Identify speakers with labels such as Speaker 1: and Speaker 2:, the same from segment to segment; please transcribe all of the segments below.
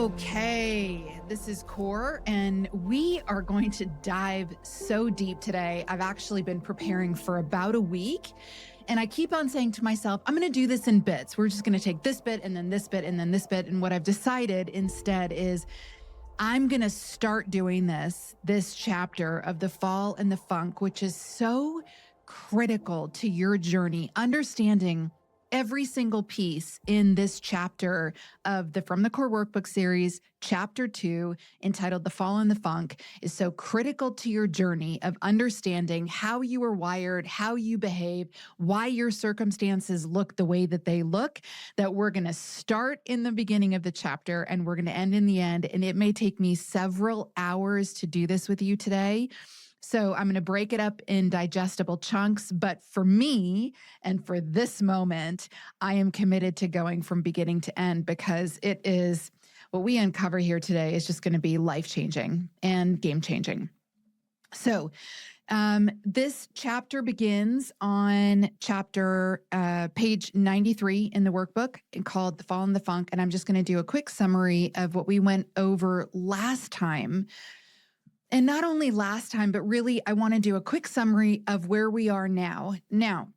Speaker 1: Okay, this is Core, and we are going to dive so deep today. I've actually been preparing for about a week, and I keep on saying to myself, I'm going to do this in bits. We're just going to take this bit and then this bit and then this bit. And what I've decided instead is I'm going to start doing this chapter of the fall and the funk, which is so critical to your journey, understanding every single piece in this chapter of the From the Core Workbook series, chapter 2, entitled The Fall and the Funk, is so critical to your journey of understanding how you are wired, how you behave, why your circumstances look the way that they look, that we're going to start in the beginning of the chapter and we're going to end in the end. And it may take me several hours to do this with you today. So I'm going to break it up in digestible chunks. But for me, and for this moment, I am committed to going from beginning to end, because it is what we uncover here today is just going to be life-changing and game-changing. So this chapter begins on page 93 in the workbook, called The Fall and the Funk. And I'm just going to do a quick summary of what we went over last time. And not only last time, but really I want to do a quick summary of where we are now. Now,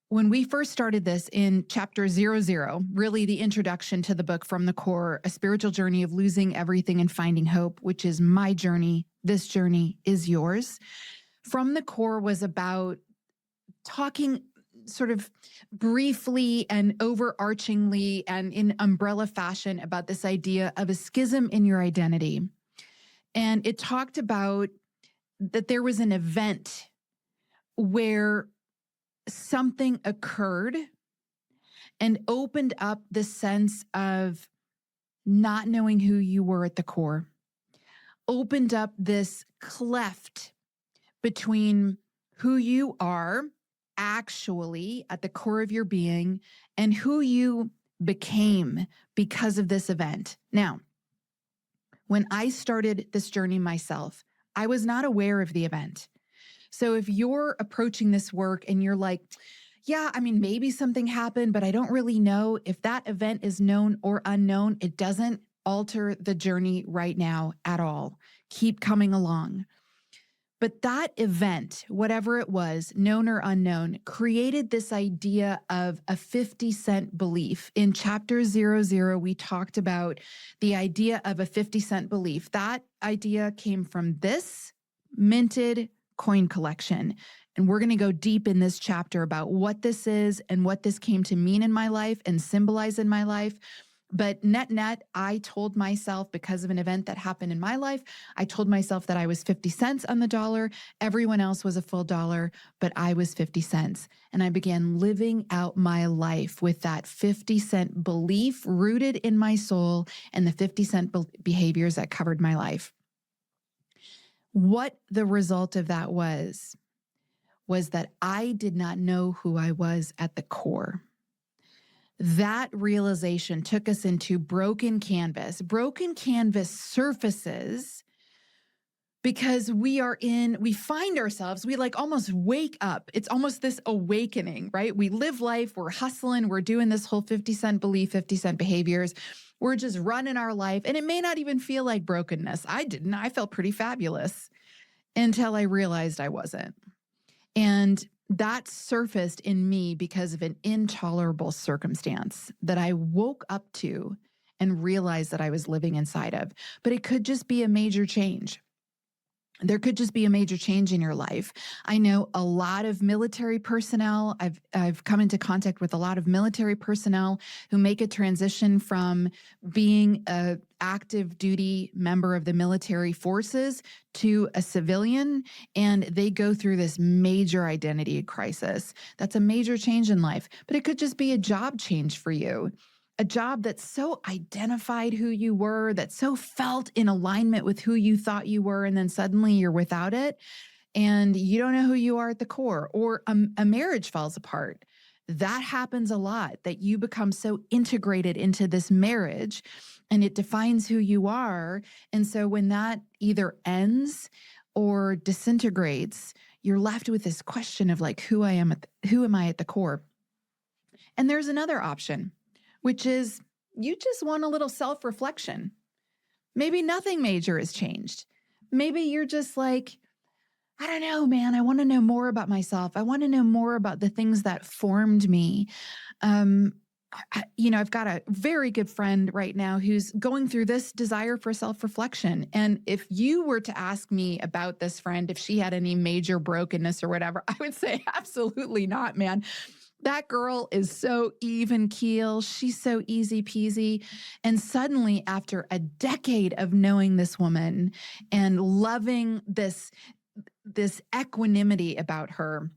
Speaker 1: when we first started this in chapter 00, really the introduction to the book From the Core, A Spiritual Journey of Losing Everything and Finding Hope, which is my journey. This journey is yours. From the Core was about talking sort of briefly and overarchingly and in umbrella fashion about this idea of a schism in your identity. And it talked about that there was an event where something occurred and opened up the sense of not knowing who you were at the core, opened up this cleft between who you are actually at the core of your being and who you became because of this event. Now, when I started this journey myself, I was not aware of the event. So if you're approaching this work and you're like, yeah, I mean, maybe something happened, but I don't really know if that event is known or unknown, it doesn't alter the journey right now at all. Keep coming along. But that event, whatever it was, known or unknown, created this idea of a 50-cent belief. In chapter 00, we talked about the idea of a 50-cent belief. That idea came from this minted coin collection. And we're going to go deep in this chapter about what this is and what this came to mean in my life and symbolize in my life. But net, I told myself, because of an event that happened in my life, I told myself that I was 50 cents on the dollar. Everyone else was a full dollar, but I was 50 cents. And I began living out my life with that 50-cent belief rooted in my soul and the 50-cent behaviors that covered my life. What the result of that was that I did not know who I was at the core. That realization took us into broken canvas. Broken canvas surfaces because we find ourselves, we like almost wake up. It's almost this awakening, right? We live life, we're hustling, we're doing this whole 50-cent belief, 50-cent behaviors. We're just running our life. And it may not even feel like brokenness. I didn't. I felt pretty fabulous until I realized I wasn't. And that surfaced in me because of an intolerable circumstance that I woke up to and realized that I was living inside of. But it could just be a major change. There could just be a major change in your life. I know a lot of military personnel. I've come into contact with a lot of military personnel who make a transition from being an active duty member of the military forces to a civilian, and they go through this major identity crisis. That's a major change in life, but it could just be a job change for you. A job that so identified who you were, that so felt in alignment with who you thought you were, and then suddenly you're without it, and you don't know who you are at the core, or a marriage falls apart. That happens a lot, that you become so integrated into this marriage, and it defines who you are. And so when that either ends or disintegrates, you're left with this question of like, who am I at the core? And there's another option, which is you just want a little self-reflection. Maybe nothing major has changed. Maybe you're just like, I don't know, man. I want to know more about myself. I want to know more about the things that formed me. Um, I've got a very good friend right now who's going through this desire for self-reflection. And if you were to ask me about this friend, if she had any major brokenness or whatever, I would say absolutely not, man. That girl is so even keel. She's so easy peasy. And suddenly, after a decade of knowing this woman and loving this equanimity about her,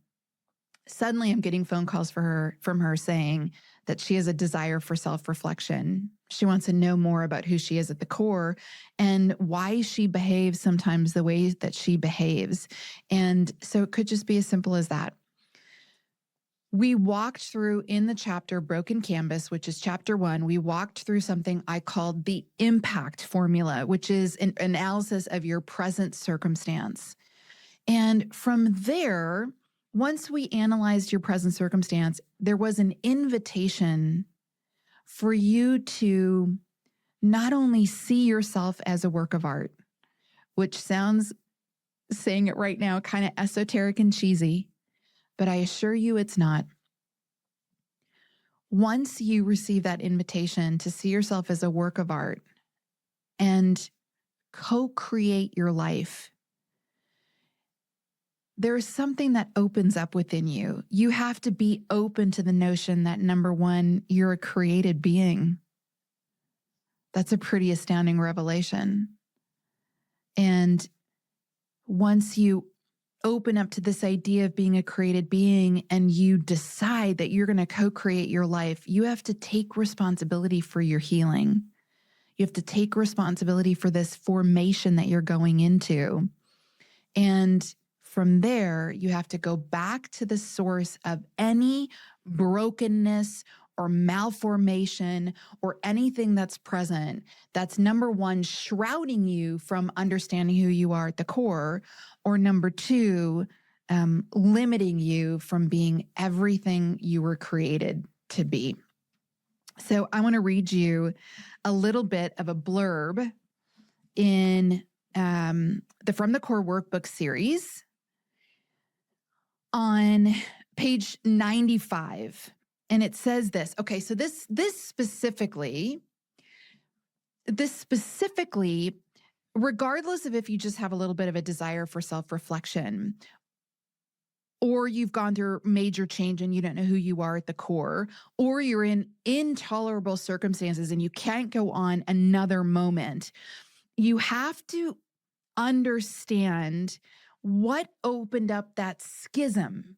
Speaker 1: suddenly I'm getting phone calls from her saying that she has a desire for self-reflection. She wants to know more about who she is at the core and why she behaves sometimes the way that she behaves. And so it could just be as simple as that. We walked through in the chapter Broken Canvas, which is chapter 1, we walked through something I called the impact formula, which is an analysis of your present circumstance. And from there, once we analyzed your present circumstance, there was an invitation for you to not only see yourself as a work of art, which sounds, saying it right now, kind of esoteric and cheesy, but I assure you it's not. Once you receive that invitation to see yourself as a work of art and co-create your life, there is something that opens up within you. You have to be open to the notion that, number one, you're a created being. That's a pretty astounding revelation. And once you open up to this idea of being a created being and you decide that you're going to co-create your life, you have to take responsibility for your healing. You have to take responsibility for this formation that you're going into. And from there, you have to go back to the source of any brokenness or malformation or anything that's present that's, number one, shrouding you from understanding who you are at the core, or number two, limiting you from being everything you were created to be. So I want to read you a little bit of a blurb in the From the Core Workbook series on page 95. And it says this. Okay, so this specifically, regardless of if you just have a little bit of a desire for self-reflection, or you've gone through major change and you don't know who you are at the core, or you're in intolerable circumstances and you can't go on another moment, you have to understand what opened up that schism.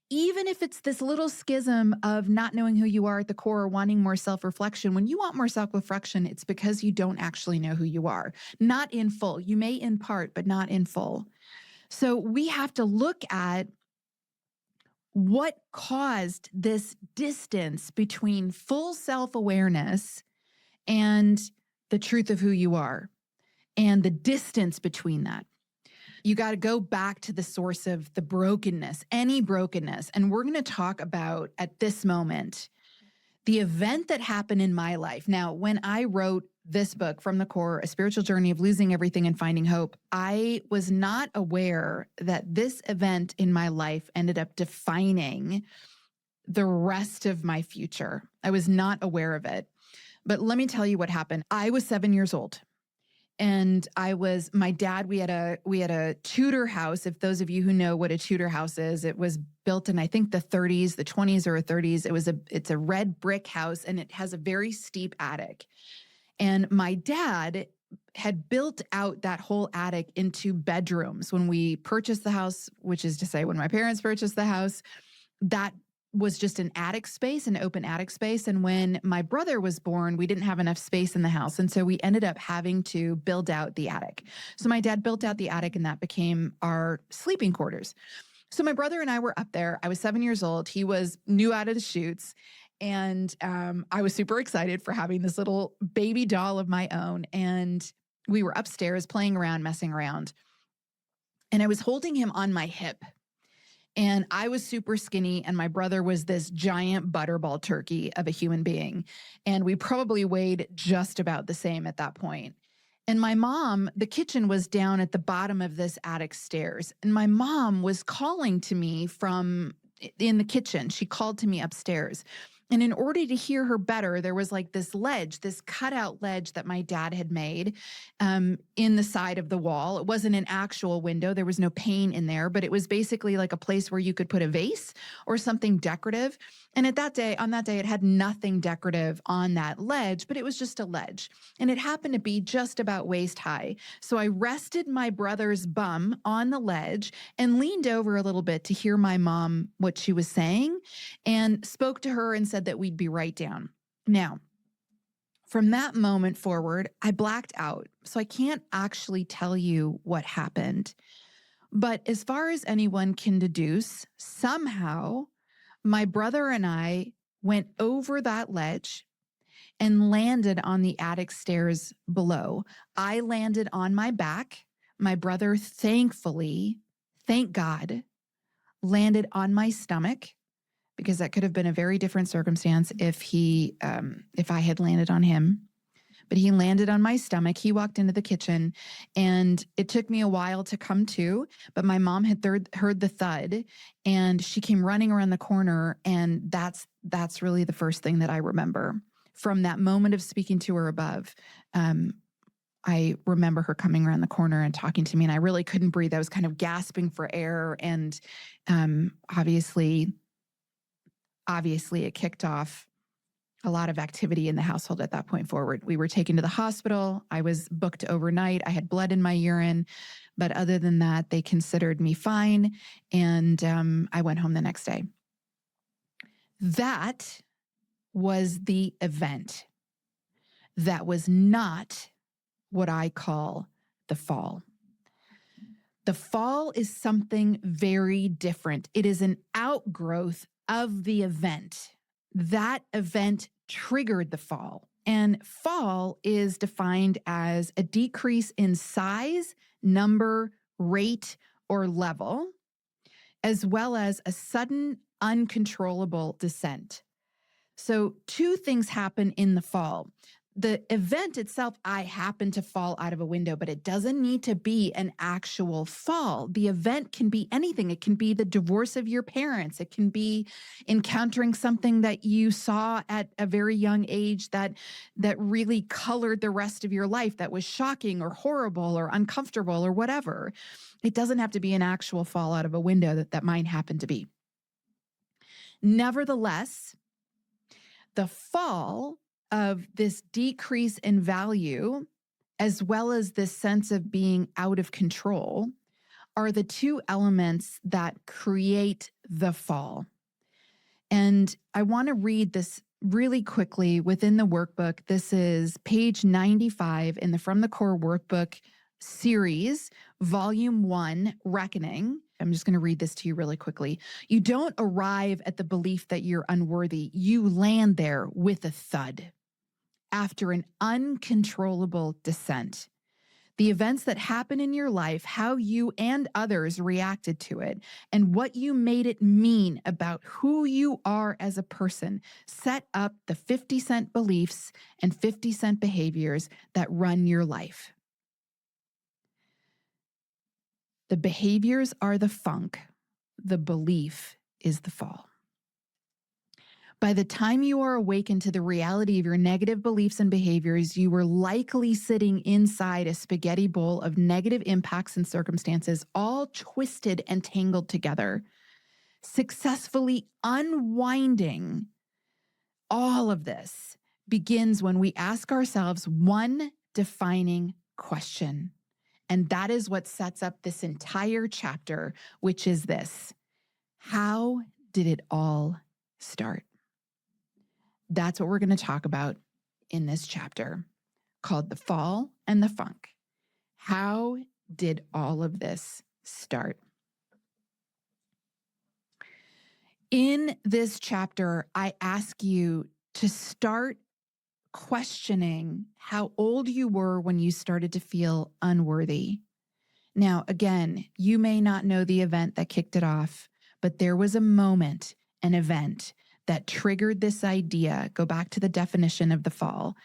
Speaker 1: Even if it's this little schism of not knowing who you are at the core or wanting more self-reflection, when you want more self-reflection, it's because you don't actually know who you are. Not in full. You may in part, but not in full. So we have to look at what caused this distance between full self-awareness and the truth of who you are, and the distance between that. You got to go back to the source of the brokenness, any brokenness. And we're going to talk about, at this moment, the event that happened in my life. Now, when I wrote this book, From the Core, A Spiritual Journey of Losing Everything and Finding Hope, I was not aware that this event in my life ended up defining the rest of my future. I was not aware of it. But let me tell you what happened. I was 7 years old. And my dad, we had a Tudor house. If those of you who know what a Tudor house is, it was built in, I think, the 30s, the 20s or 30s. It's a red brick house and it has a very steep attic. And my dad had built out that whole attic into bedrooms when we purchased the house, which is to say when my parents purchased the house, that was just an attic space, an open attic space. And when my brother was born, we didn't have enough space in the house. And so we ended up having to build out the attic. So my dad built out the attic and that became our sleeping quarters. So my brother and I were up there. I was 7 years old. He was new out of the chutes. And I was super excited for having this little baby doll of my own. And we were upstairs playing around, messing around. And I was holding him on my hip. And I was super skinny, and my brother was this giant butterball turkey of a human being. And we probably weighed just about the same at that point. And my mom, the kitchen was down at the bottom of this attic stairs. And my mom was calling to me from in the kitchen. She called to me upstairs. And in order to hear her better, there was like this ledge, this cutout ledge that my dad had made in the side of the wall. It wasn't an actual window. There was no pane in there, but it was basically like a place where you could put a vase or something decorative. And on that day, it had nothing decorative on that ledge, but it was just a ledge. And it happened to be just about waist high. So I rested my brother's bum on the ledge and leaned over a little bit to hear my mom, what she was saying, and spoke to her and said that we'd be right down. Now, from that moment forward, I blacked out. So I can't actually tell you what happened. But as far as anyone can deduce, somehow my brother and I went over that ledge and landed on the attic stairs below. I landed on my back. My brother, thankfully, thank God, landed on my stomach, because that could have been a very different circumstance if I had landed on him. But he landed on my stomach. He walked into the kitchen, and it took me a while to come to, but my mom had heard the thud, and she came running around the corner, and that's really the first thing that I remember. From that moment of speaking to her above, I remember her coming around the corner and talking to me, and I really couldn't breathe. I was kind of gasping for air, and obviously it kicked off a lot of activity in the household at that point forward. We were taken to the hospital. I was booked overnight. I had blood in my urine. But other than that, they considered me fine. And I went home the next day. That was the event. That was not what I call the fall. The fall is something very different. It is an outgrowth of the event. That event triggered the fall. And fall is defined as a decrease in size, number, rate, or level, as well as a sudden, uncontrollable descent. So two things happen in the fall. The event itself, I happen to fall out of a window, but it doesn't need to be an actual fall. The event can be anything. It can be the divorce of your parents. It can be encountering something that you saw at a very young age that really colored the rest of your life, that was shocking or horrible or uncomfortable or whatever. It doesn't have to be an actual fall out of a window that might happen to be. Nevertheless, the fall of this decrease in value, as well as this sense of being out of control, are the two elements that create the fall. And I want to read this really quickly within the workbook. This is page 95 in the From the Core Workbook series, Volume 1, Reckoning. I'm just going to read this to you really quickly. You don't arrive at the belief that you're unworthy. You land there with a thud after an uncontrollable descent. The events that happen in your life, how you and others reacted to it, and what you made it mean about who you are as a person set up the 50-cent beliefs and 50-cent behaviors that run your life. The behaviors are the funk. The belief is the fall. By the time you are awakened to the reality of your negative beliefs and behaviors, you were likely sitting inside a spaghetti bowl of negative impacts and circumstances, all twisted and tangled together. Successfully unwinding all of this begins when we ask ourselves one defining question. And that is what sets up this entire chapter, which is this: how did it all start? That's what we're going to talk about in this chapter, called The Fall and the Funk. How did all of this start? In this chapter, I ask you to start questioning how old you were when you started to feel unworthy. Now, again, you may not know the event that kicked it off, but there was a moment, an event that triggered this idea. Go back to the definition of the fall,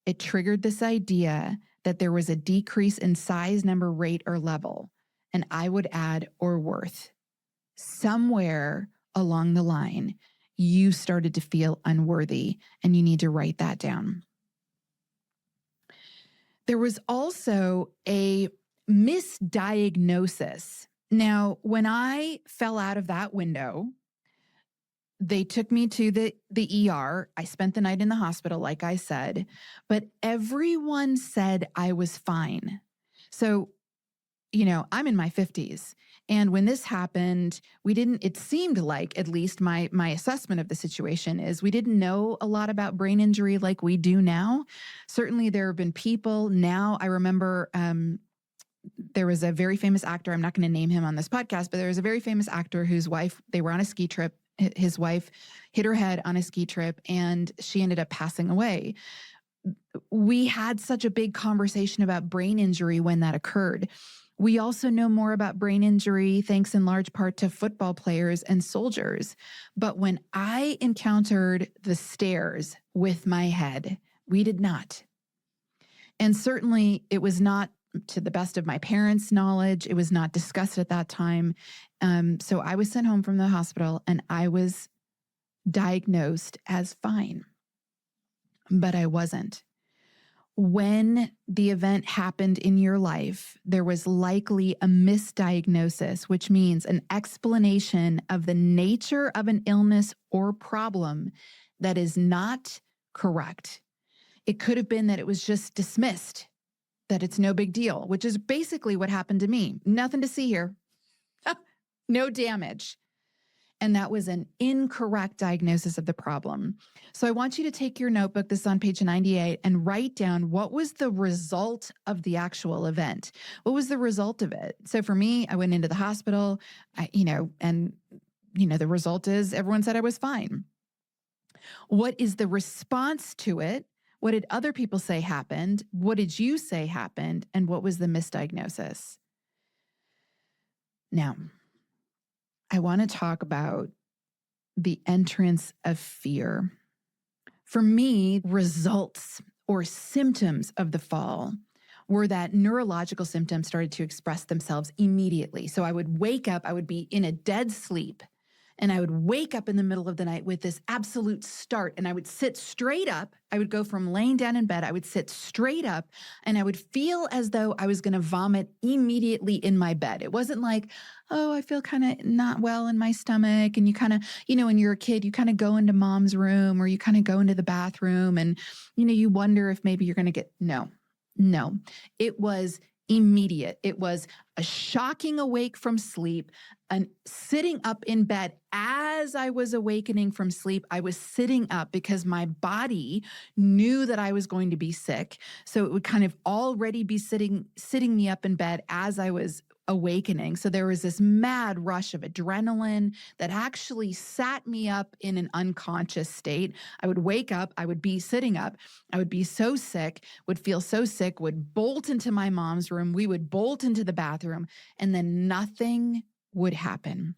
Speaker 1: it triggered this idea that there was a decrease in size, number, rate, or level. And I would add or worth. Somewhere along the line, you started to feel unworthy, and you need to write that down. There was also a misdiagnosis. Now, when I fell out of that window, they took me to the ER. I spent the night in the hospital, like I said, but everyone said I was fine. So, I'm in my 50s. And when this happened, it seemed like, at least my assessment of the situation is, we didn't know a lot about brain injury like we do now. Certainly there have been people now. I remember there was a very famous actor. I'm not going to name him on this podcast, but there was a very famous actor whose wife, they were on a ski trip. His wife hit her head on a ski trip and she ended up passing away. We had such a big conversation about brain injury when that occurred. We also know more about brain injury thanks in large part to football players and soldiers. But when I encountered the stairs with my head, we did not. And certainly it was not, to the best of my parents' knowledge, it was not discussed at that time. So I was sent home from the hospital and I was diagnosed as fine, but I wasn't. When the event happened in your life, there was likely a misdiagnosis, which means an explanation of the nature of an illness or problem that is not correct. It could have been that it was just dismissed, that it's no big deal, which is basically what happened to me. Nothing to see here. No damage. And that was an incorrect diagnosis of the problem. So I want you to take your notebook, this is on page 98, and write down what was the result of the actual event. What was the result of it? So for me, I went into the hospital, the result is everyone said I was fine. What is the response to it? What did other people say happened? What did you say happened? And what was the misdiagnosis? Now, I want to talk about the entrance of fear. For me, results or symptoms of the fall were that neurological symptoms started to express themselves immediately. So I would wake up, I would be in a dead sleep, and I would wake up in the middle of the night with this absolute start, and I would sit straight up. I would go from laying down in bed, I would sit straight up, and I would feel as though I was going to vomit immediately in my bed. It wasn't like, oh, I feel kind of not well in my stomach. And you kind of, when you're a kid, you kind of go into mom's room or you kind of go into the bathroom and, you wonder if maybe you're going to get, no. It was immediate. It was a shocking awake from sleep and sitting up in bed. As I was awakening from sleep, I was sitting up because my body knew that I was going to be sick. So it would kind of already be sitting me up in bed as I was awakening. So there was this mad rush of adrenaline that actually sat me up in an unconscious state. I would wake up, I would be sitting up, I would be so sick, would feel so sick, would bolt into my mom's room, we would bolt into the bathroom, and then nothing would happen.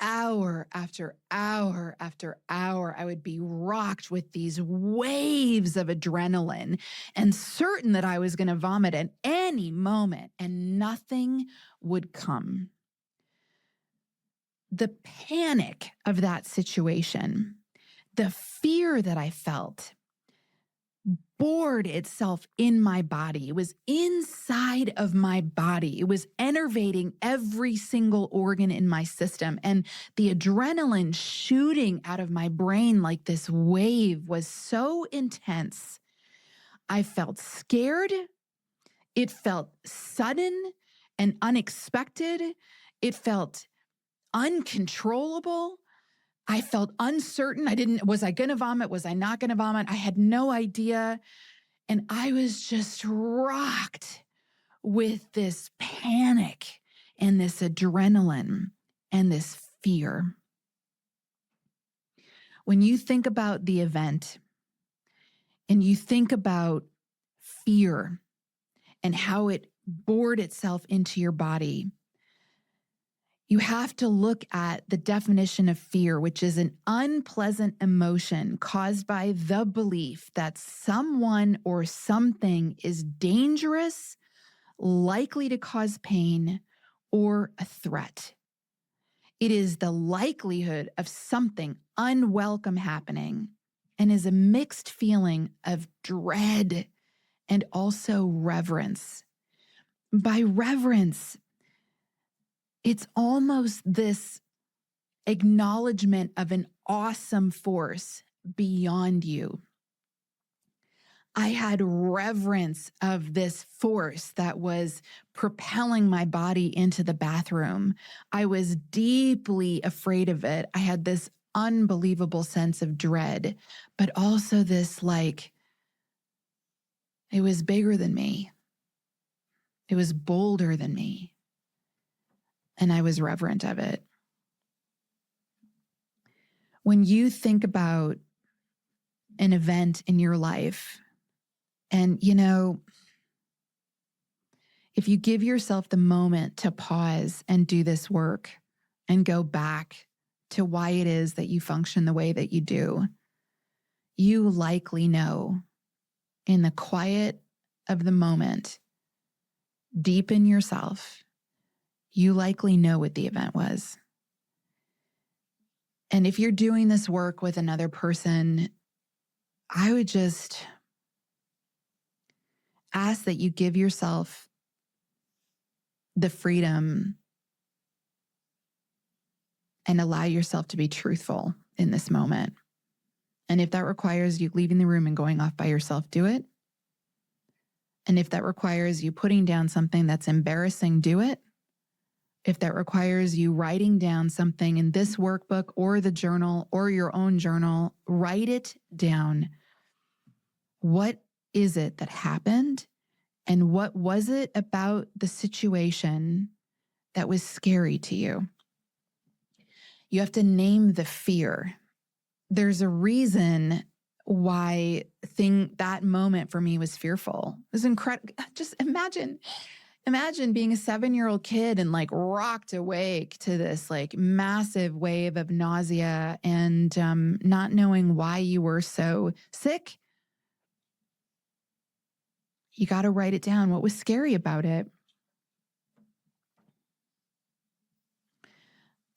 Speaker 1: Hour after hour after hour, I would be rocked with these waves of adrenaline and certain that I was going to vomit at any moment, and nothing would come. The panic of that situation, the fear that I felt, bored itself in my body. It was inside of my body. It was enervating every single organ in my system. And the adrenaline shooting out of my brain like this wave was so intense. I felt scared. It felt sudden and unexpected. It felt uncontrollable. I felt uncertain. Was I going to vomit? Was I not going to vomit? I had no idea. And I was just rocked with this panic and this adrenaline and this fear. When you think about the event and you think about fear and how it bored itself into your body, You have to look at the definition of fear, which is an unpleasant emotion caused by the belief that someone or something is dangerous, likely to cause pain, or a threat. It is the likelihood of something unwelcome happening and is a mixed feeling of dread and also reverence. By reverence, it's almost this acknowledgement of an awesome force beyond you. I had reverence of this force that was propelling my body into the bathroom. I was deeply afraid of it. I had this unbelievable sense of dread, but also this it was bigger than me. It was bolder than me. And I was reverent of it. When you think about an event in your life, and if you give yourself the moment to pause and do this work and go back to why it is that you function the way that you do, you likely know in the quiet of the moment, deep in yourself, you likely know what the event was. And if you're doing this work with another person, I would just ask that you give yourself the freedom and allow yourself to be truthful in this moment. And if that requires you leaving the room and going off by yourself, do it. And if that requires you putting down something that's embarrassing, do it. If that requires you writing down something in this workbook or the journal or your own journal, write it down. What is it that happened? And what was it about the situation that was scary to you? You have to name the fear. There's a reason why that moment for me was fearful. It was incredible. Just imagine being a 7-year-old kid and rocked awake to this massive wave of nausea and not knowing why you were so sick. You got to write it down. What was scary about it?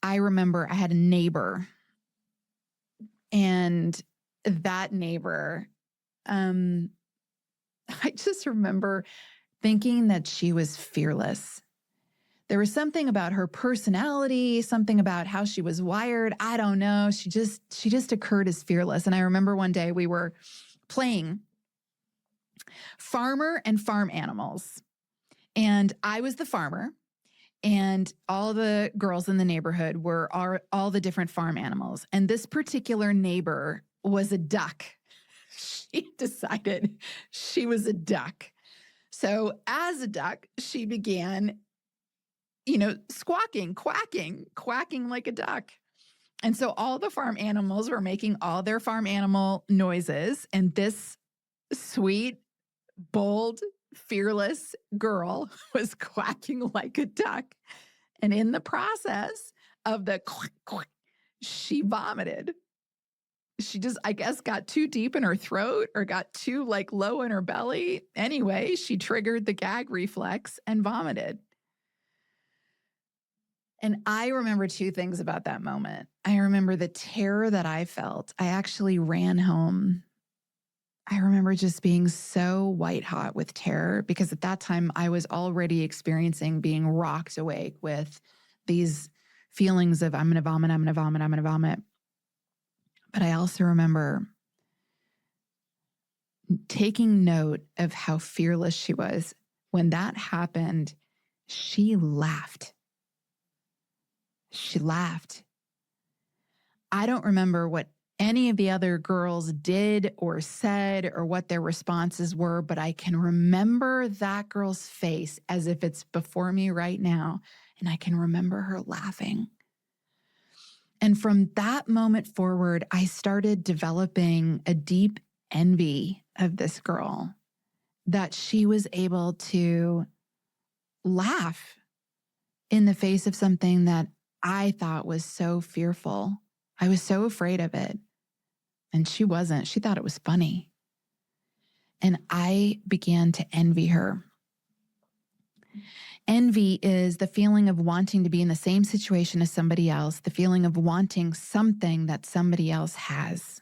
Speaker 1: I remember I had a neighbor, and that neighbor, I just remember thinking that she was fearless. There was something about her personality, something about how she was wired. I don't know. She just occurred as fearless. And I remember one day we were playing farmer and farm animals. And I was the farmer, and all the girls in the neighborhood were all the different farm animals. And this particular neighbor was a duck. She decided she was a duck. So as a duck, she began, squawking, quacking like a duck. And so all the farm animals were making all their farm animal noises. And this sweet, bold, fearless girl was quacking like a duck. And in the process of the quack, quack, she vomited. She just, I guess, got too deep in her throat or got too low in her belly. Anyway, she triggered the gag reflex and vomited. And I remember two things about that moment. I remember the terror that I felt. I actually ran home. I remember just being so white hot with terror because at that time I was already experiencing being rocked awake with these feelings of I'm going to vomit, I'm going to vomit, I'm going to vomit. But I also remember taking note of how fearless she was. When that happened, she laughed. She laughed. I don't remember what any of the other girls did or said or what their responses were, but I can remember that girl's face as if it's before me right now, and I can remember her laughing. And from that moment forward, I started developing a deep envy of this girl, that she was able to laugh in the face of something that I thought was so fearful. I was so afraid of it. And she wasn't. She thought it was funny. And I began to envy her. Envy is the feeling of wanting to be in the same situation as somebody else, the feeling of wanting something that somebody else has.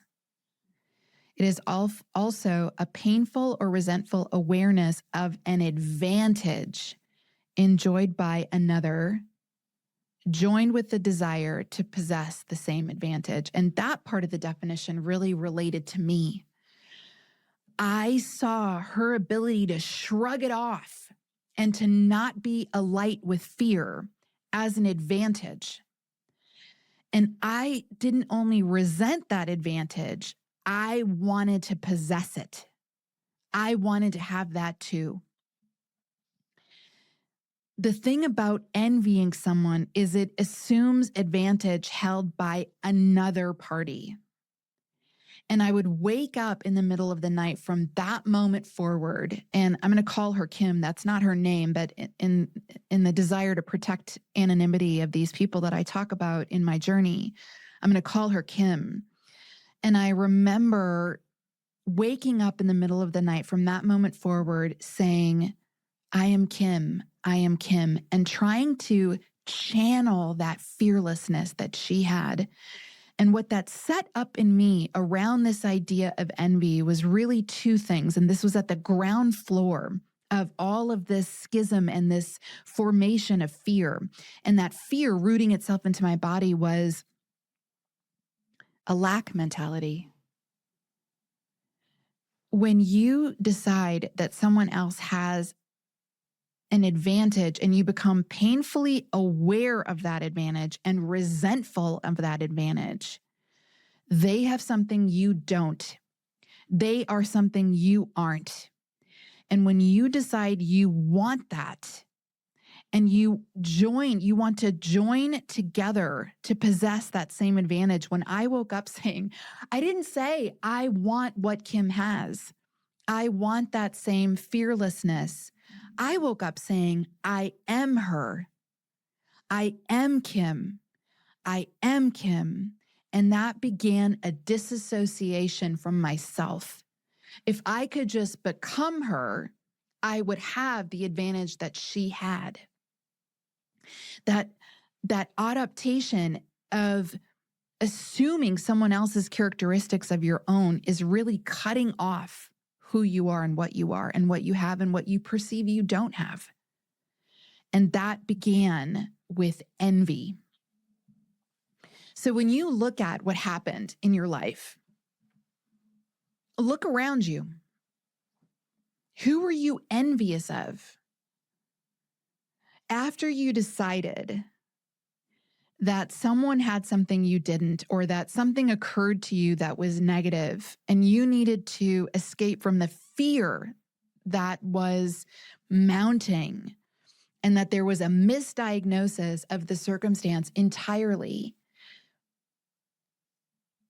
Speaker 1: It is also a painful or resentful awareness of an advantage enjoyed by another, joined with the desire to possess the same advantage. And that part of the definition really related to me. I saw her ability to shrug it off and to not be alight with fear as an advantage. And I didn't only resent that advantage, I wanted to possess it. I wanted to have that too. The thing about envying someone is it assumes advantage held by another party. And I would wake up in the middle of the night from that moment forward, and I'm going to call her Kim. That's not her name, but in the desire to protect anonymity of these people that I talk about in my journey, I'm going to call her Kim. And I remember waking up in the middle of the night from that moment forward saying, I am Kim, and trying to channel that fearlessness that she had. And what that set up in me around this idea of envy was really two things. And this was at the ground floor of all of this schism and this formation of fear. And that fear rooting itself into my body was a lack mentality. When you decide that someone else has an advantage and you become painfully aware of that advantage and resentful of that advantage, they have something you don't. They are something you aren't. And when you decide you want that and you want to join together to possess that same advantage. When I woke up saying, I didn't say I want what Kim has. I want that same fearlessness. I woke up saying, I am her. I am Kim. I am Kim. And that began a disassociation from myself. If I could just become her, I would have the advantage that she had. That adaptation of assuming someone else's characteristics of your own is really cutting off who you are and what you have and what you perceive you don't have. And that began with envy. So when you look at what happened in your life, look around you. Who were you envious of? After you decided that someone had something you didn't, or that something occurred to you that was negative, and you needed to escape from the fear that was mounting, and that there was a misdiagnosis of the circumstance entirely,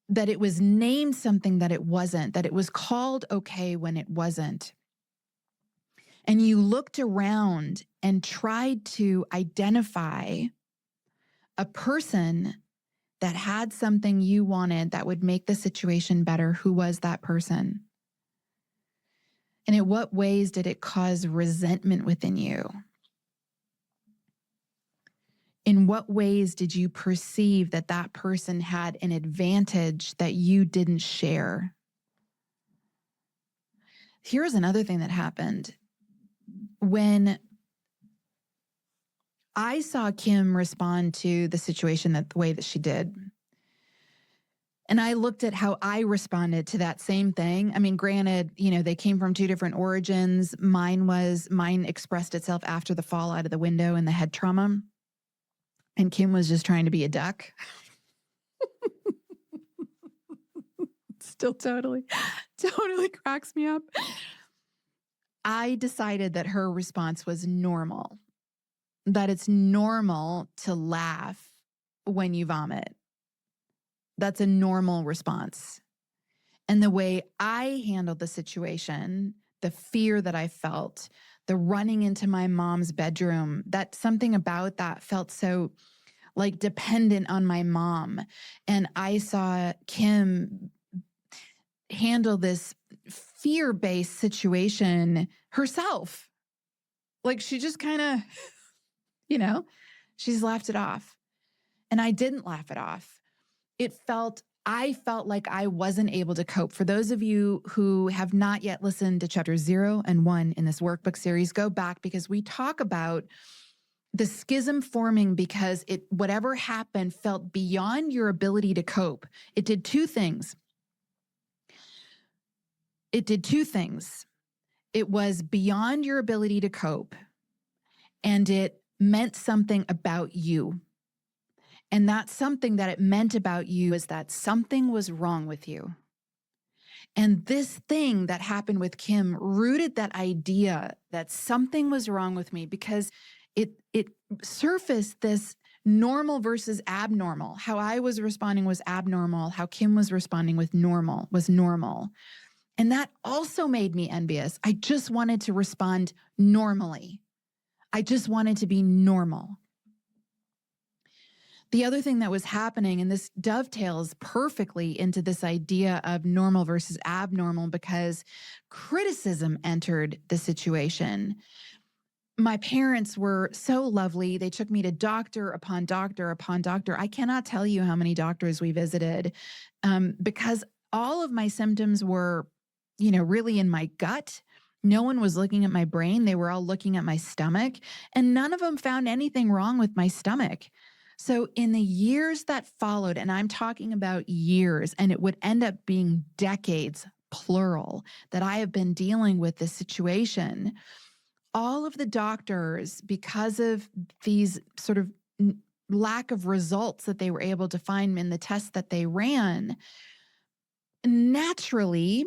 Speaker 1: that it was named something that it wasn't, that it was called okay when it wasn't. And you looked around and tried to identify a person that had something you wanted that would make the situation better. Who was that person? And in what ways did it cause resentment within you? In what ways did you perceive that that person had an advantage that you didn't share? Here's another thing that happened. When I saw Kim respond to the situation the way that she did, and I looked at how I responded to that same thing. I mean, granted, they came from two different origins. Mine expressed itself after the fall out of the window and the head trauma. And Kim was just trying to be a duck. Still totally cracks me up. I decided that her response was normal, that it's normal to laugh when you vomit. That's a normal response. And the way I handled the situation, the fear that I felt, the running into my mom's bedroom, that something about that felt so like dependent on my mom. And I saw Kim handle this fear-based situation herself. Like she just kind of, she's laughed it off. And I didn't laugh it off. I felt like I wasn't able to cope. For those of you who have not yet listened to chapters 0 and 1 in this workbook series, go back because we talk about the schism forming because whatever happened felt beyond your ability to cope. It did two things. It was beyond your ability to cope, and it meant something about you. And that something that it meant about you is that something was wrong with you. And this thing that happened with Kim rooted that idea that something was wrong with me because it surfaced this normal versus abnormal. How I was responding was abnormal. How Kim was responding was normal. And that also made me envious. I just wanted to respond normally. I just wanted to be normal. The other thing that was happening, and this dovetails perfectly into this idea of normal versus abnormal, because criticism entered the situation. My parents were so lovely. They took me to doctor upon doctor upon doctor. I cannot tell you how many doctors we visited because all of my symptoms were, really in my gut. No one was looking at my brain. They were all looking at my stomach, and none of them found anything wrong with my stomach. So in the years that followed, and I'm talking about years, and it would end up being decades, plural, that I have been dealing with this situation, all of the doctors, because of these sort of lack of results that they were able to find in the tests that they ran, naturally,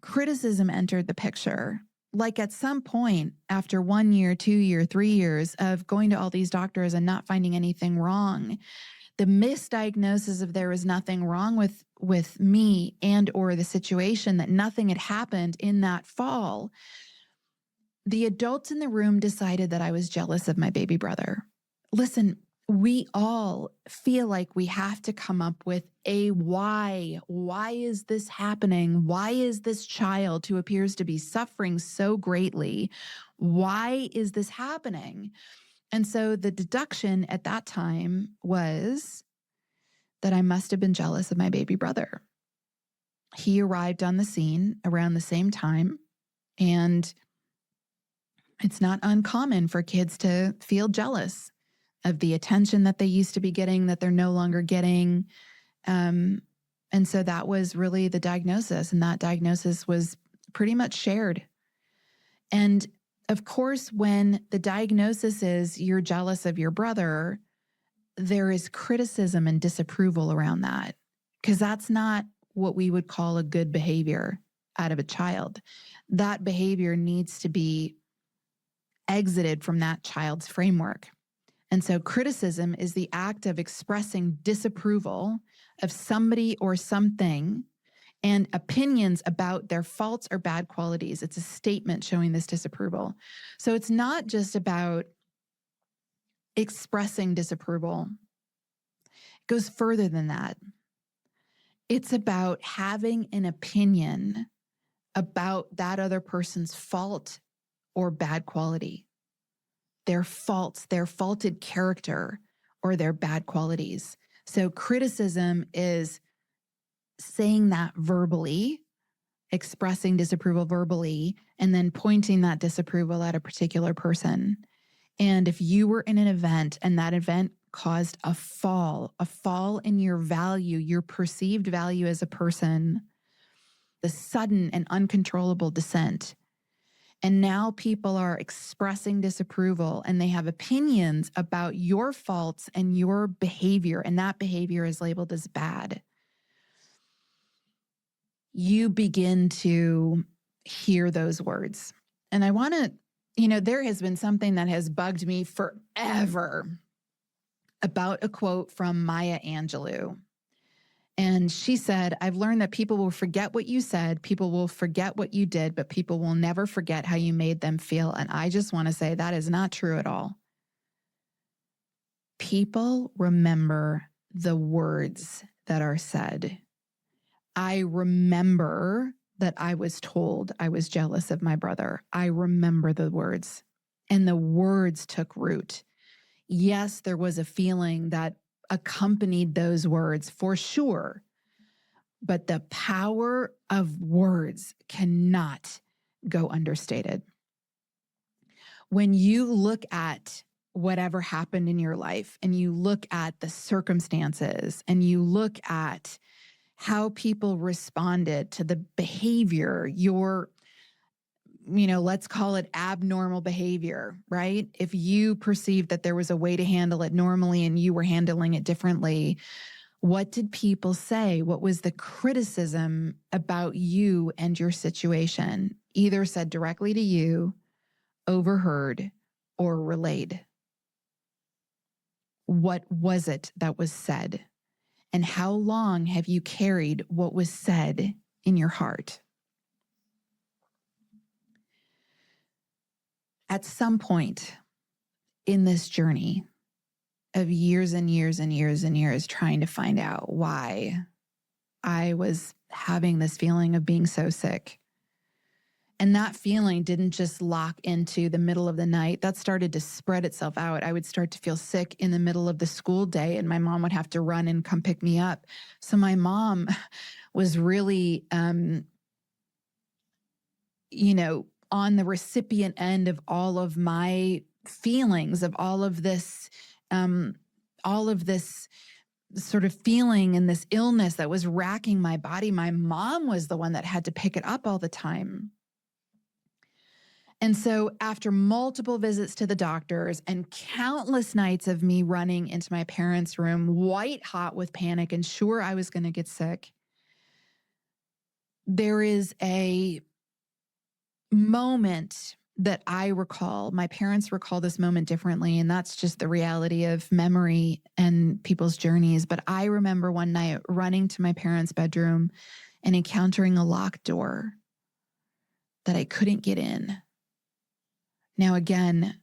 Speaker 1: criticism entered the picture. Like at some point after 1 year, 2 year, 3 years of going to all these doctors and not finding anything wrong, the misdiagnosis of there was nothing wrong with me and or the situation, that nothing had happened in that fall, the adults in the room decided that I was jealous of my baby brother. Listen, we all feel like we have to come up with a why. Why is this happening? Why is this child who appears to be suffering so greatly? Why is this happening? And so the deduction at that time was that I must have been jealous of my baby brother. He arrived on the scene around the same time, and it's not uncommon for kids to feel jealous of the attention that they used to be getting that they're no longer getting. And so that was really the diagnosis, and that diagnosis was pretty much shared. And of course, when the diagnosis is you're jealous of your brother, there is criticism and disapproval around that, because that's not what we would call a good behavior out of a child. That behavior needs to be exited from that child's framework. And so criticism is the act of expressing disapproval of somebody or something and opinions about their faults or bad qualities. It's a statement showing this disapproval. So it's not just about expressing disapproval. It goes further than that. It's about having an opinion about that other person's fault or bad quality, their faults, their faulted character, or their bad qualities. So criticism is saying that verbally, expressing disapproval verbally, and then pointing that disapproval at a particular person. And if you were in an event and that event caused a fall in your value, your perceived value as a person, the sudden and uncontrollable descent, and now people are expressing disapproval and they have opinions about your faults and your behavior, and that behavior is labeled as bad, you begin to hear those words. And I want to, there has been something that has bugged me forever about a quote from Maya Angelou. And she said, I've learned that people will forget what you said, people will forget what you did, but people will never forget how you made them feel. And I just want to say that is not true at all. People remember the words that are said. I remember that I was told I was jealous of my brother. I remember the words, and the words took root. Yes, there was a feeling that accompanied those words for sure, but the power of words cannot go understated. When you look at whatever happened in your life and you look at the circumstances and you look at how people responded to the behavior, let's call it abnormal behavior, right? If you perceived that there was a way to handle it normally and you were handling it differently, what did people say? What was the criticism about you and your situation? Either said directly to you, overheard, or relayed. What was it that was said? And how long have you carried what was said in your heart? At some point in this journey of years and years and years and years trying to find out why I was having this feeling of being so sick, and that feeling didn't just lock into the middle of the night. That started to spread itself out. I would start to feel sick in the middle of the school day, and my mom would have to run and come pick me up. So my mom was really, on the recipient end of all of my feelings, of all of this sort of feeling and this illness that was racking my body. My mom was the one that had to pick it up all the time. And so after multiple visits to the doctors and countless nights of me running into my parents' room, white hot with panic and sure I was going to get sick, there is a moment that I recall. My parents recall this moment differently, and that's just the reality of memory and people's journeys. But I remember one night running to my parents' bedroom and encountering a locked door that I couldn't get in. Now, again,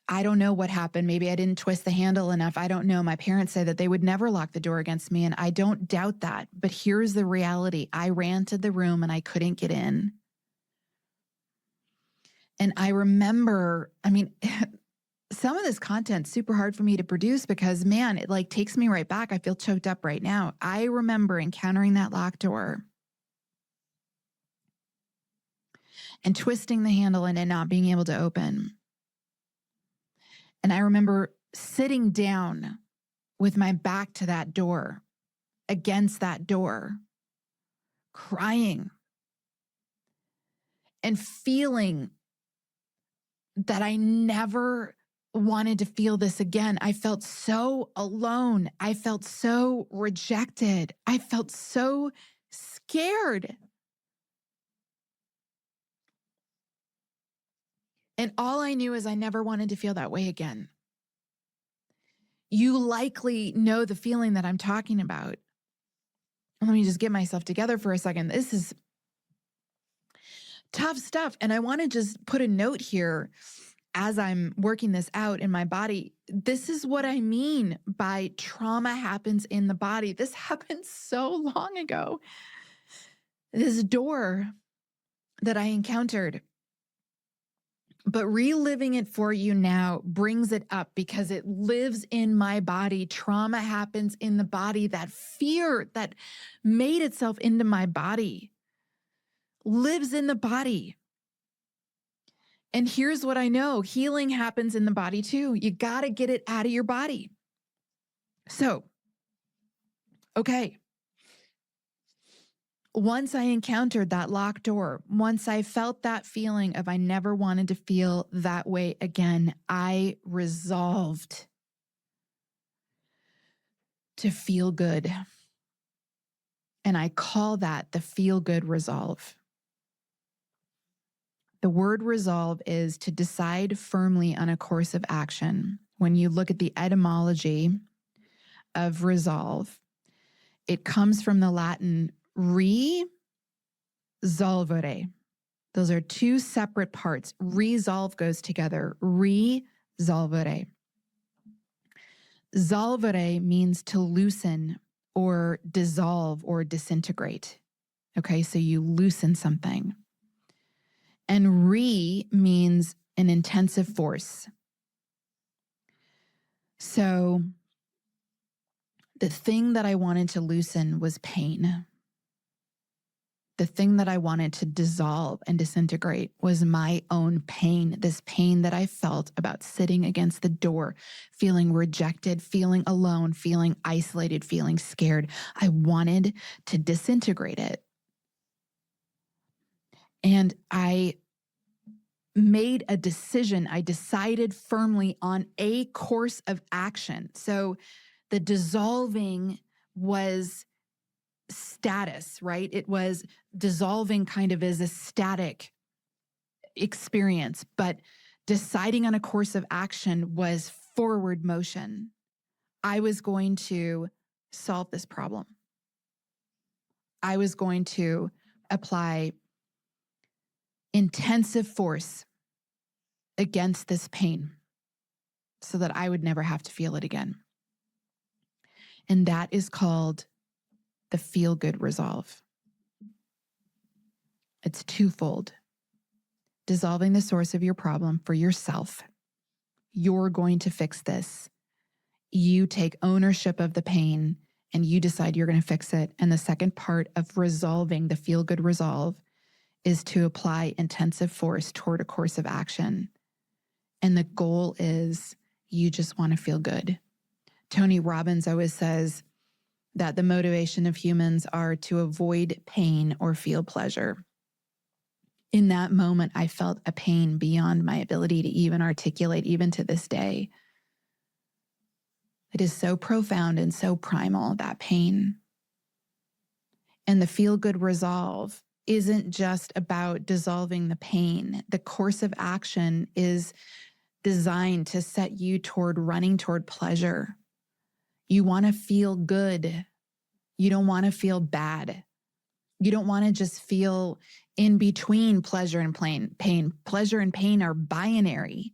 Speaker 1: I don't know what happened. Maybe I didn't twist the handle enough. I don't know. My parents say that they would never lock the door against me, and I don't doubt that. But here's the reality. I ran to the room and I couldn't get in. And I remember, some of this content's super hard for me to produce because, man, it takes me right back. I feel choked up right now. I remember encountering that locked door and twisting the handle and it not being able to open. And I remember sitting down with my back to that door, against that door, crying and feeling that I never wanted to feel this again. I felt so alone. I felt so rejected. I felt so scared. And all I knew is I never wanted to feel that way again. You likely know the feeling that I'm talking about. Let me just get myself together for a second. This is tough stuff. And I want to just put a note here as I'm working this out in my body. This is what I mean by trauma happens in the body. This happened so long ago. This door that I encountered. But reliving it for you now brings it up because it lives in my body. Trauma happens in the body. That fear that made itself into my body lives in the body. And here's what I know. Healing happens in the body too. You got to get it out of your body. So, okay. Once I encountered that locked door, once I felt that feeling of I never wanted to feel that way again, I resolved to feel good. And I call that the feel good resolve. The word resolve is to decide firmly on a course of action. When you look at the etymology of resolve, it comes from the Latin resolvere. Those are two separate parts. Resolve goes together. Resolvere. Solvere means to loosen or dissolve or disintegrate. Okay, so you loosen something. And means an intensive force. So the thing that I wanted to loosen was pain. The thing that I wanted to dissolve and disintegrate was my own pain, this pain that I felt about sitting against the door, feeling rejected, feeling alone, feeling isolated, feeling scared. I wanted to disintegrate it. And I made a decision. I decided firmly on a course of action. So the dissolving was status, right? It was dissolving kind of as a static experience, but deciding on a course of action was forward motion. I was going to solve this problem. I was going to apply intensive force against this pain so that I would never have to feel it again. And that is called the feel-good resolve. It's twofold. Dissolving the source of your problem for yourself. You're going to fix this. You take ownership of the pain and you decide you're going to fix it. And the second part of resolving the feel-good resolve is to apply intensive force toward a course of action. And the goal is you just want to feel good. Tony Robbins always says that the motivation of humans are to avoid pain or feel pleasure. In that moment, I felt a pain beyond my ability to even articulate, even to this day. It is so profound and so primal, that pain. And the feel-good resolve isn't just about dissolving the pain. The course of action is designed to set you toward running toward pleasure. You want to feel good. You don't want to feel bad. You don't want to just feel in between pleasure and pain. Pleasure and pain are binary.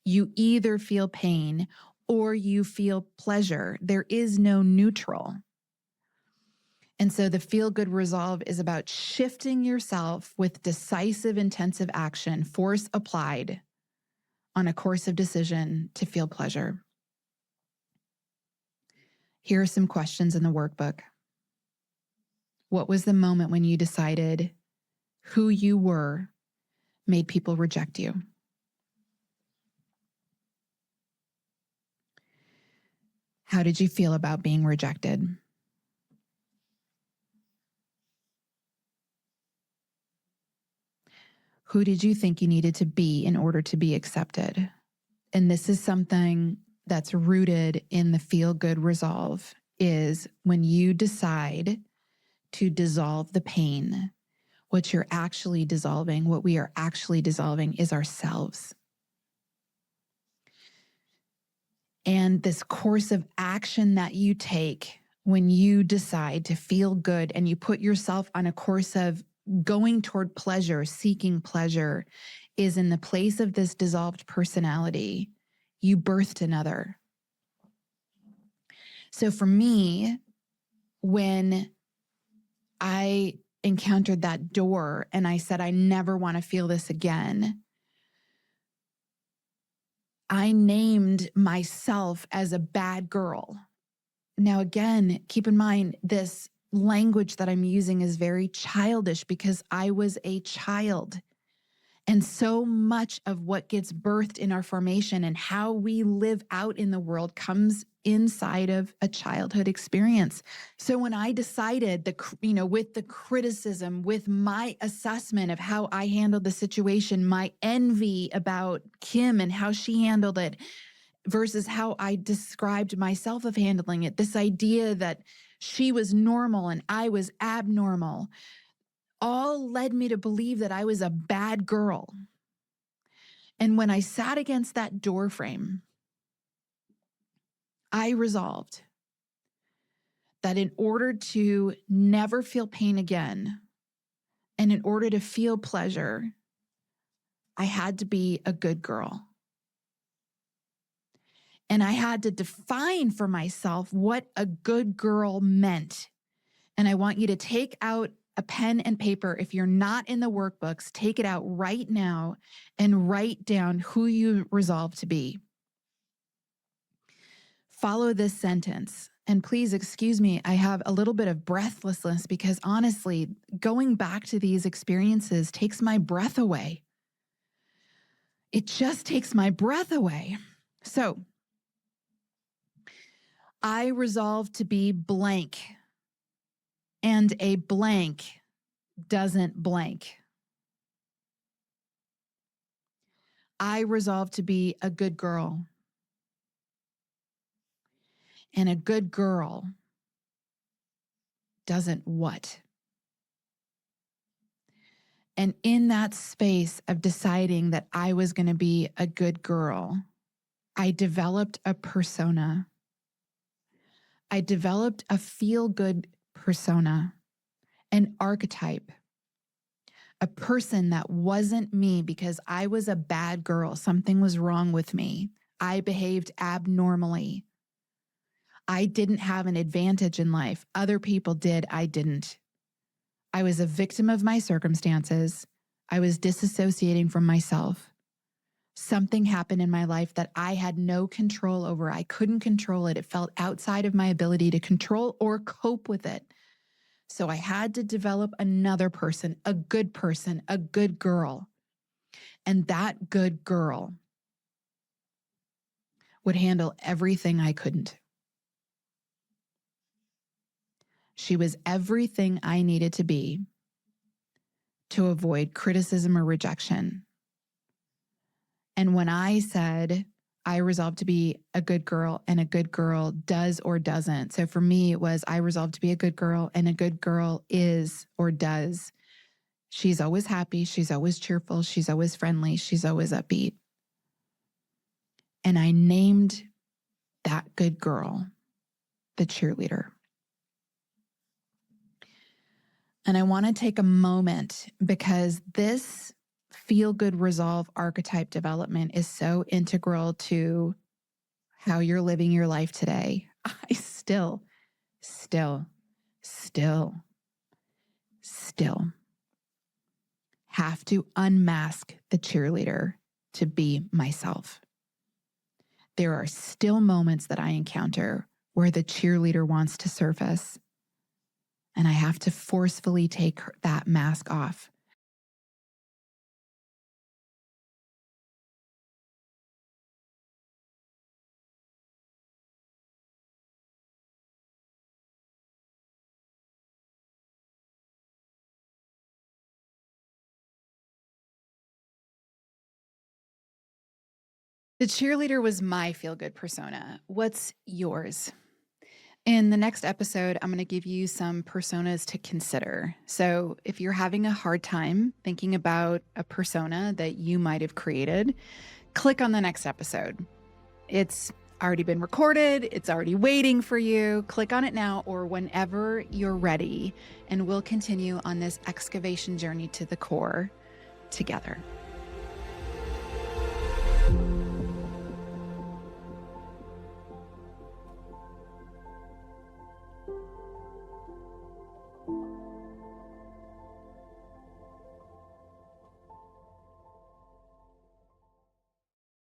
Speaker 1: You either feel pain or you feel pleasure. There is no neutral. And so the feel-good resolve is about shifting yourself with decisive, intensive action, force applied on a course of decision to feel pleasure. Here are some questions in the workbook. What was the moment when you decided who you were made people reject you? How did you feel about being rejected? Who did you think you needed to be in order to be accepted? And this is something that's rooted in the feel-good resolve, is when you decide to dissolve the pain, what you're actually dissolving, what we are actually dissolving is ourselves. And this course of action that you take when you decide to feel good and you put yourself on a course of going toward pleasure, seeking pleasure, is in the place of this dissolved personality, you birthed another. So for me, when I encountered that door and I said, I never want to feel this again, I named myself as a bad girl. Now, again, keep in mind, this language that I'm using is very childish because I was a child. And so much of what gets birthed in our formation and how we live out in the world comes inside of a childhood experience. So when I decided with the criticism, with my assessment of how I handled the situation, my envy about Kim and how she handled it versus how I described myself of handling it, this idea that she was normal and I was abnormal, all led me to believe that I was a bad girl. And when I sat against that door frame, I resolved that in order to never feel pain again, and in order to feel pleasure, I had to be a good girl. And I had to define for myself what a good girl meant. And I want you to take out a pen and paper. If you're not in the workbooks, take it out right now and write down who you resolve to be. Follow this sentence. And please excuse me, I have a little bit of breathlessness because honestly, going back to these experiences takes my breath away. It just takes my breath away. So I resolve to be blank, and a blank doesn't blank. I resolve to be a good girl, and a good girl doesn't what? And in that space of deciding that I was going to be a good girl, I developed a persona. I developed a feel-good persona, an archetype, a person that wasn't me because I was a bad girl. Something was wrong with me. I behaved abnormally. I didn't have an advantage in life. Other people did. I didn't. I was a victim of my circumstances. I was disassociating from myself. Something happened in my life that I had no control over. I couldn't control it. It felt outside of my ability to control or cope with it. So I had to develop another person, a good girl. And that good girl would handle everything I couldn't. She was everything I needed to be to avoid criticism or rejection. And when I said, I resolved to be a good girl, and a good girl does or doesn't. So for me, it was, I resolved to be a good girl, and a good girl is or does. She's always happy. She's always cheerful. She's always friendly. She's always upbeat. And I named that good girl the cheerleader. And I want to take a moment because this feel-good resolve archetype development is so integral to how you're living your life today. I still have to unmask the cheerleader to be myself. There are still moments that I encounter where the cheerleader wants to surface, and I have to forcefully take that mask off. The cheerleader was my feel-good persona. What's yours? In the next episode, I'm going to give you some personas to consider. So if you're having a hard time thinking about a persona that you might have created, click on the next episode. It's already been recorded. It's already waiting for you. Click on it now or whenever you're ready, and we'll continue on this excavation journey to the core together.